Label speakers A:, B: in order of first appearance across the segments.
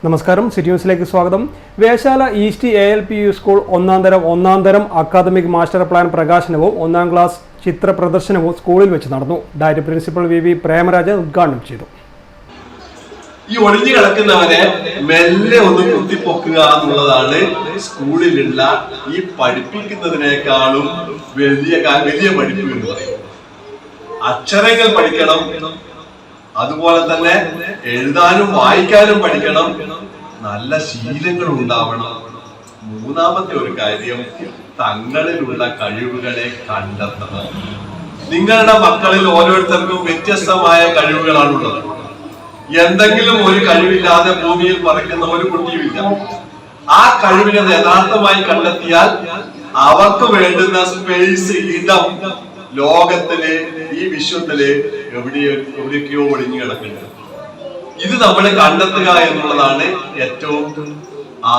A: നമസ്കാരം, സിറ്റി ന്യൂസിലേക്ക് സ്വാഗതം. വേശാല ഈസ്റ്റ് ALPU സ്കൂൾ ഒന്നാം തരം അക്കാദമിക് മാസ്റ്റർ പ്ലാൻ പ്രകാശനവും 1ാം ക്ലാസ് ചിത്ര പ്രദർശനവും സ്കൂളിൽ വെച്ച് നടന്നു. ഡയറ്റ് പ്രിൻസിപ്പൽ VV പ്രേമരാജൻ ഉദ്ഘാടനം ചെയ്തു.
B: ഈ ഒളിഞ്ഞു കിടക്കുന്നവരെ മെല്ലെ ഒന്ന് കുത്തിപ്പൊക്കുക എന്നുള്ളതാണ് സ്കൂളിലുള്ള ഈ പഠിപ്പിക്കുന്നതിനേക്കാളും വലിയ പഠിപ്പ് എന്ന് പറയുന്നത്. അക്ഷരങ്ങൾ പഠിക്കണം, അതുപോലെ തന്നെ എഴുതാനും വായിക്കാനും പഠിക്കണം, നല്ല ശീലങ്ങൾ ഉണ്ടാവണം. മൂന്നാമത്തെ ഒരു കാര്യം, തങ്ങളിലുള്ള കഴിവുകളെ കണ്ടെത്തണം. നിങ്ങളുടെ മക്കളിൽ ഓരോരുത്തർക്കും വ്യത്യസ്തമായ കഴിവുകളാണുള്ളത്. എന്തെങ്കിലും ഒരു കഴിവില്ലാതെ ഭൂമിയിൽ പറക്കുന്ന ഒരു കുട്ടിയുമില്ല. ആ കഴിവിനെ യഥാർത്ഥമായി കണ്ടെത്തിയാൽ അവർക്ക് വേണ്ടുന്ന സ്പേസ്, ഇടം ലോകത്തില്, ഈ വിശ്വത്തില് എവിടെയൊക്കെയോ ഒളിഞ്ഞു കിടക്കുന്നത്. ഇത് നമ്മൾ കണ്ടെത്തുക എന്നുള്ളതാണ് ഏറ്റവും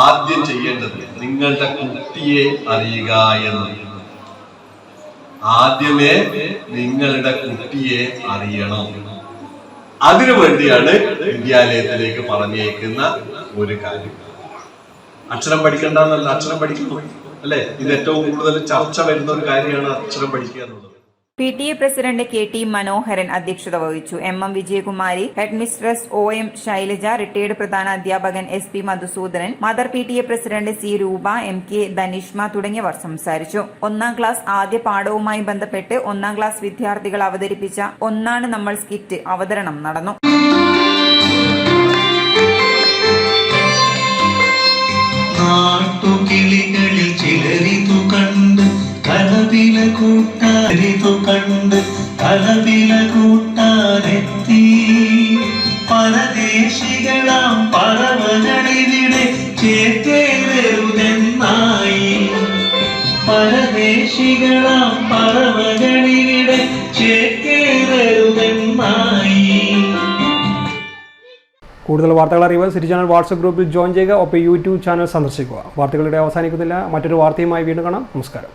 B: ആദ്യം ചെയ്യേണ്ടത്. നിങ്ങളുടെ കുട്ടിയെ അറിയുക എന്നുള്ളത് ആദ്യമേ നിങ്ങളുടെ കുട്ടിയെ അറിയണം. അതിനു വേണ്ടിയാണ് വിദ്യാലയത്തിലേക്ക് പറഞ്ഞേക്കുന്ന ഒരു കാര്യം. അക്ഷരം പഠിക്കണ്ടെന്നല്ല, അക്ഷരം പഠിക്കണം അല്ലെ. ഇത് ഏറ്റവും കൂടുതൽ ചർച്ച വരുന്ന ഒരു കാര്യമാണ് അക്ഷരം പഠിക്കുക എന്നുള്ളത്.
C: PTA പ്രസിഡന്റ് KT മനോഹരൻ അധ്യക്ഷത വഹിച്ചു. MM Vijayakumari, headmistress OM Shailaja, retired പ്രധാന അധ്യാപകൻ SP Madhusudanan, mother PTA president C Rupa, MK Dhanishma തുടങ്ങിയവർ സംസാരിച്ചു. 1ാം ക്ലാസ് ആദ്യ പാഠവുമായി ബന്ധപ്പെട്ട് 1ാം ക്ലാസ് വിദ്യാർത്ഥികൾ അവതരിപ്പിച്ച ഒന്നാണ് നമ്മൾ സ്കിറ്റ് അവതരണം നടന്നു.
D: നാട്ടുകിളികളിൽ ചിലരിതു കണ്ട് കലവില കൂട്ടാനെത്തി. പരദേശികളാം പറവകളിവിടെ ചേക്കേറരുതെന്നായി. പരദേശികളാം പറവകളിവിടെ ചേക്കേറരുതെന്നായി.
A: കൂടുതൽ വാർത്തകൾ അറിയുവാൻ സിറ്റി ചാനൽ വാട്സ്ആപ്പ് ഗ്രൂപ്പിൽ ജോയിൻ ചെയ്യുക. ഒപ്പം YouTube ചാനൽ സന്ദർശിക്കുക. വാർത്തകളുടെ അവസാനിക്കുന്നില്ല. മറ്റൊരു വാർത്തയുമായി വീണ്ടും കാണാം. നമസ്കാരം.